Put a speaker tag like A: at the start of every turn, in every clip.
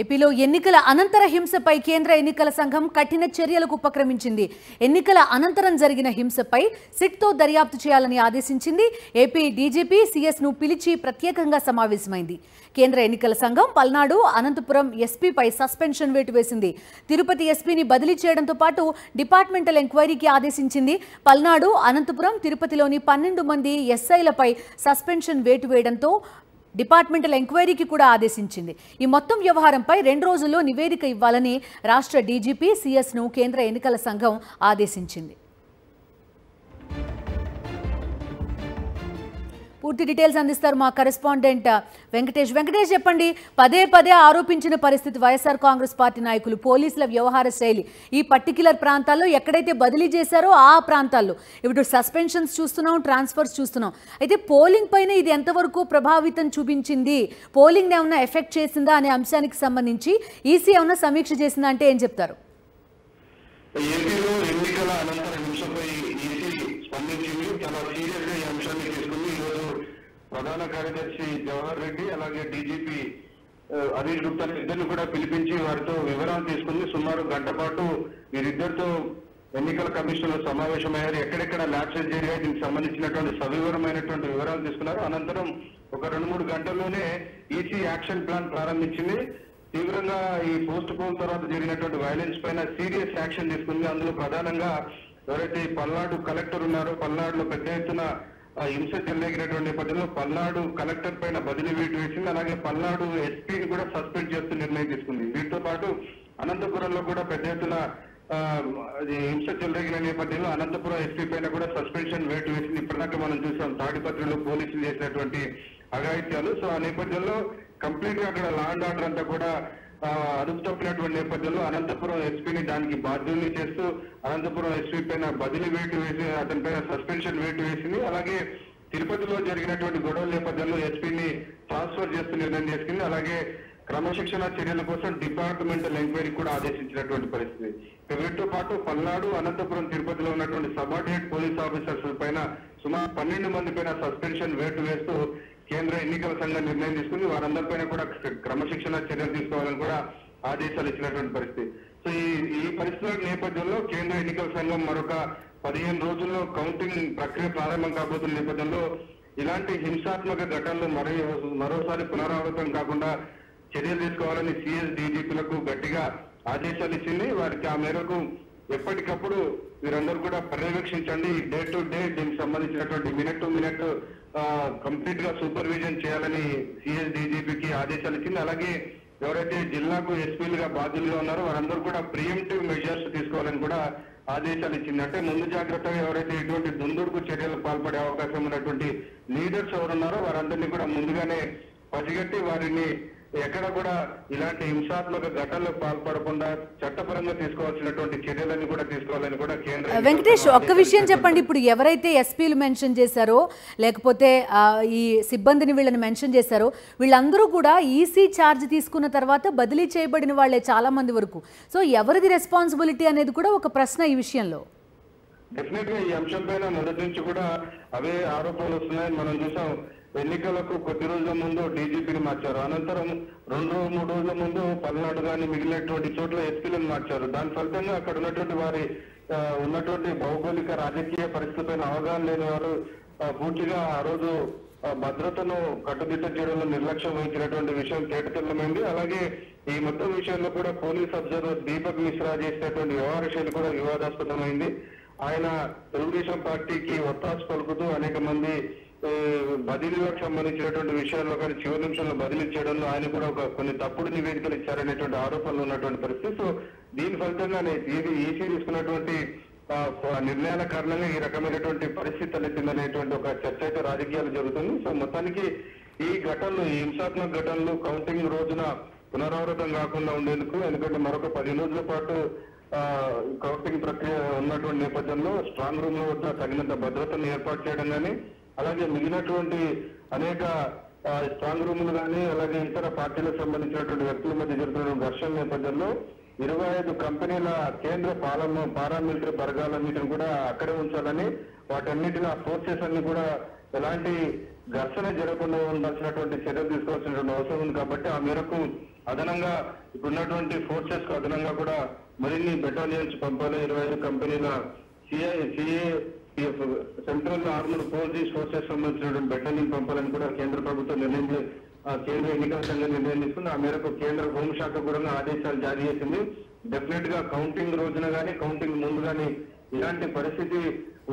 A: ఏపీలో ఎన్నికల అనంతర హింసపై కేంద్ర ఎన్నికల సంఘం కఠిన చర్యలకు ఉపక్రమించింది. ఎన్నికల అనంతరం జరిగిన హింసపై సిట్తో దర్యాప్తు చేయాలని ఆదేశించింది. ఏపీ డీజీపీ సీఎస్ ను పిలిచి ప్రత్యేకంగా సమావేశమైంది. కేంద్ర ఎన్నికల సంఘం పల్నాడు, అనంతపురం ఎస్పీపై సస్పెన్షన్ వేటు వేసింది. తిరుపతి ఎస్పీని బదిలీ చేయడంతో పాటు డిపార్ట్మెంటల్ ఎంక్వైరీకి ఆదేశించింది. పల్నాడు, అనంతపురం, తిరుపతిలోని 12 మంది ఎస్ఐలపై సస్పెన్షన్ వేటు వేయడంతో డిపార్ట్మెంటల్ ఎంక్వైరీకి కూడా ఆదేశించింది. ఈ మొత్తం వ్యవహారంపై 2 రోజుల్లో నివేదిక ఇవ్వాలని రాష్ట్ర డీజీపీ సీఎస్ ను కేంద్ర ఎన్నికల సంఘం ఆదేశించింది. పూర్తి డీటెయిల్స్ అందిస్తారు మా కరెస్పాండెంట్ వెంకటేష్. చెప్పండి, పదే ఆరోపించిన పరిస్థితి వైఎస్ఆర్ కాంగ్రెస్ పార్టీ నాయకులు పోలీసుల వ్యవహార శైలి ఈ పర్టిక్యులర్ ప్రాంతాల్లో ఎక్కడైతే బదిలీ చేశారో ఆ ప్రాంతాల్లో ఇప్పుడు సస్పెన్షన్స్ చూస్తున్నాం, ట్రాన్స్ఫర్స్ చూస్తున్నాం. అయితే పోలింగ్ పైన ఇది ఎంతవరకు ప్రభావితం చూపించింది, పోలింగ్ ఏమన్నా ఎఫెక్ట్ చేసిందా అనే అంశానికి సంబంధించి ఈసీ ఏమన్నా సమీక్ష చేసిందా అంటే ఏం చెప్తారు?
B: ఏపీలో ఎన్నికల అనంతర హింసపై ఈసీ స్పందించింది. చాలా సీరియస్ గా ఈ అంశాన్ని తీసుకుంది. ఈరోజు ప్రధాన కార్యదర్శి జవహర్ రెడ్డి అలాగే డీజీపీ అనిల్ గుప్తా ఇద్దరిని కూడా పిలిపించి వారితో వివరాలు తీసుకుంది. సుమారు గంట పాటు వీరిద్దరితో ఎన్నికల కమిషన్లో సమావేశమయ్యారు. ఎక్కడెక్కడ ల్యాప్సెస్ జరిగాయి దీనికి సంబంధించినటువంటి సవివరమైనటువంటి వివరాలు తీసుకున్నారు. అనంతరం ఒక 2-3 గంటల్లోనే ఈసీ యాక్షన్ ప్లాన్ ప్రారంభించింది. తీవ్రంగా ఈ పోస్ట్ పోల్ తర్వాత జరిగినటువంటి వైలెన్స్ పైన సీరియస్ యాక్షన్ తీసుకుంది. అందులో ప్రధానంగా ఎవరైతే పల్నాడు కలెక్టర్ ఉన్నారో, పల్నాడులో పెద్ద ఎత్తున హింస చెలరేగినటువంటి నేపథ్యంలో పల్నాడు కలెక్టర్ పైన బదిలీ వేటు వేసింది. అలాగే పల్నాడు ఎస్పీని కూడా సస్పెండ్ చేస్తూ నిర్ణయం తీసుకుంది. వీటితో పాటు అనంతపురంలో కూడా పెద్ద ఎత్తున హింస చెలరేగిన నేపథ్యంలో అనంతపురం ఎస్పీ పైన కూడా సస్పెన్షన్ వేటు వేసింది. ఇప్పటిదాకా మనం చూసాం తాడిపత్రిలో పోలీసులు చేసినటువంటి అఘాయిత్యాలు. సో ఆ నేపథ్యంలో కంప్లీట్ గా అక్కడ లా అండ్ ఆర్డర్ అంతా కూడా అదుపు తప్పినటువంటి నేపథ్యంలో అనంతపురం ఎస్పీని దానికి బాధ్యుల్ని చేస్తూ అనంతపురం ఎస్పీ పైన బదిలీ వేటు వేసి అతని పైన సస్పెన్షన్ వేటు వేసింది. అలాగే తిరుపతిలో జరిగినటువంటి గొడవల నేపథ్యంలో ఎస్పీని ట్రాన్స్ఫర్ చేస్తూ నిర్ణయం చేసుకుంది. అలాగే క్రమశిక్షణ చర్యల కోసం డిపార్ట్మెంటల్ ఎంక్వైరీ కూడా ఆదేశించినటువంటి పరిస్థితి. వీటితో పాటు పల్నాడు, అనంతపురం, తిరుపతిలో ఉన్నటువంటి సబార్డినేట్ పోలీస్ ఆఫీసర్స్ పైన సుమారు 12 మంది పైన సస్పెన్షన్ వేటు వేస్తూ కేంద్ర ఎన్నికల సంఘం నిర్ణయం తీసుకుంది. వారందరిపైన కూడా క్రమశిక్షణ చర్యలు తీసుకోవాలని కూడా ఆదేశాలు ఇచ్చినటువంటి పరిస్థితి. సో ఈ పరిస్థితుల నేపథ్యంలో కేంద్ర ఎన్నికల సంఘం మరొక 15 రోజుల్లో కౌంటింగ్ ప్రక్రియ ప్రారంభం కాబోతున్న నేపథ్యంలో ఇలాంటి హింసాత్మక ఘటనలు మరోసారి పునరావృతం కాకుండా చర్యలు తీసుకోవాలని సిఎస్ డీజీపీలకు గట్టిగా ఆదేశాలు ఇచ్చింది. వారికి ఆ మేరకు ఎప్పటికప్పుడు వీరందరూ కూడా పర్యవేక్షించండి, డే టు డే దీనికి సంబంధించినటువంటి మినిట్ టు మినిట్ కంప్లీట్ గా సూపర్విజన్ చేయాలని సిఎస్ డీజీపీకి ఆదేశాలు ఇచ్చింది. అలాగే ఎవరైతే జిల్లాకు ఎస్పీలుగా బాధ్యులుగా ఉన్నారో వారందరూ కూడా ప్రియంటివ్ మెజర్స్ తీసుకోవాలని కూడా ఆదేశాలు ఇచ్చింది. అంటే ముందు జాగ్రత్తగా ఎవరైతే ఇటువంటి దుందుడుకు చర్యలకు పాల్పడే అవకాశం ఉన్నటువంటి లీడర్స్ ఎవరున్నారో వారందరినీ కూడా ముందుగానే పసిగట్టి వారిని ఎక్కడ కూడా ఇలాంటి హింసాత్మక ఘటనలకు పాల్పడకుండా చట్టపరంగా తీసుకోవాల్సినటువంటి చర్యలను కూడా తీసుకోవాలని కూడా కేంద్ర.
A: వెంకటేష్, ఒక్క విషయం చెప్పండి, ఇప్పుడు ఎవరైతే ఎస్పీలు మెన్షన్ చేశారో లేకపోతే ఈ సిబ్బందిని వీళ్ళని మెన్షన్ చేశారో వీళ్ళందరూ కూడా ఈసీ ఛార్జ్ తీసుకున్న తర్వాత బదిలీ చేయబడిన వాళ్లే చాలా మంది వరకు. సో ఎవరిది రెస్పాన్సిబిలిటీ అనేది కూడా ఒక ప్రశ్న ఈ విషయంలో.
B: డెఫినెట్ గా ఈ అంశం పైన మొదటి నుంచి కూడా అవే ఆరోపణలు వస్తున్నాయని మనం చూసాం. ఎన్నికలకు కొద్ది రోజుల ముందు డీజీపీని మార్చారు. అనంతరం 2-3 రోజుల ముందు పల్నాడు కానీ మిగిలినటువంటి చోట్ల ఎస్పీలను మార్చారు. దాని ఫలితంగా అక్కడ ఉన్నటువంటి భౌగోళిక రాజకీయ పరిస్థితులపైన అవగాహన లేని వారు పూర్తిగా ఆ రోజు భద్రతను కట్టుదిట్ట చేయడంలో నిర్లక్ష్యం వహించినటువంటి విషయం తేటతెల్లమైంది. అలాగే ఈ మొత్తం విషయంలో కూడా పోలీస్ అబ్జర్వర్ దీపక్ మిశ్రా చేసినటువంటి వ్యవహార శైలి కూడా వివాదాస్పదమైంది. ఆయన తెలుగుదేశం పార్టీకి ఒత్తాసు పలుకుతూ అనేక మంది బదిలీలకు సంబంధించినటువంటి విషయాల్లో కానీ చివరి నిమిషంలో బదిలీ చేయడంలో ఆయన కూడా కొన్ని తప్పుడు నివేదికలు ఇచ్చారనేటువంటి ఆరోపణలు ఉన్నటువంటి పరిస్థితి. సో దీని ఫలితంగానే ఈసీ తీసుకున్నటువంటి నిర్ణయాల కారణంగా ఈ రకమైనటువంటి పరిస్థితి తలెత్తిందనేటువంటి ఒక చర్చ అయితే రాజకీయాలు జరుగుతుంది. సో మొత్తానికి ఈ ఘటనలు, ఈ హింసాత్మక ఘటనలు కౌంటింగ్ రోజున పునరావృతం కాకుండా ఉండేందుకు, ఎందుకంటే మరొక 10 రోజుల పాటు కౌంటింగ్ ప్రక్రియ ఉన్నటువంటి నేపథ్యంలో స్ట్రాంగ్ రూమ్ లో వద్ద తగినంత భద్రతను ఏర్పాటు చేయడం కానీ, అలాగే మిగిలినటువంటి అనేక స్ట్రాంగ్ రూములు కానీ అలాగే ఇతర పార్టీలకు సంబంధించినటువంటి వ్యక్తుల మధ్య జరుగుతున్న ఘర్షణ నేపథ్యంలో 25 కంపెనీల కేంద్ర పారామిలిటరీ బలగాలన్నిటిని కూడా అక్కడే ఉంచాలని, వాటన్నిటిని ఆ ఫోర్సెస్ అన్ని కూడా ఎలాంటి ఘర్షణ జరగకుండా ఉండాల్సినటువంటి చర్యలు తీసుకోవాల్సినటువంటి అవసరం ఉంది. కాబట్టి ఆ మేరకు అదనంగా ఇప్పుడున్నటువంటి ఫోర్సెస్ కు అదనంగా కూడా మరిన్ని బెటాలియన్స్ పంపాలి. 25 కంపెనీల సిఏపిఎఫ్ సెంట్రల్ ఆర్మడ్ ఫోర్సెస్ సంబంధించినటువంటి బెటాలియన్ పంపాలని కూడా కేంద్ర ప్రభుత్వం కేంద్ర ఎన్నికల సంఘం నిర్ణయం తీసుకుంది. ఆ మేరకు కేంద్ర హోంశాఖ కూడా ఆదేశాలు జారీ చేసింది. డెఫినెట్ గా కౌంటింగ్ రోజున గానీ కౌంటింగ్ ముందు గానీ ఇలాంటి పరిస్థితి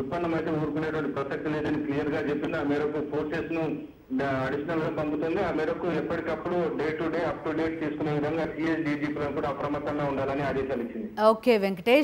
B: ఉత్పన్నమైతే ఊరుకునేటువంటి ప్రసక్తి లేదని క్లియర్ గా చెప్పింది. ఆ మేరకు ఫోర్సెస్ ను అడిషనల్ గా పంపుతుంది. ఆ మేరకు ఎప్పటికప్పుడు day to day up to date తీసుకునే విధంగా సిఎస్ డీజీపీ కూడా అప్రమత్తంగా ఉండాలని ఆదేశాలు ఇచ్చింది.
A: ఓకే వెంకటేష్.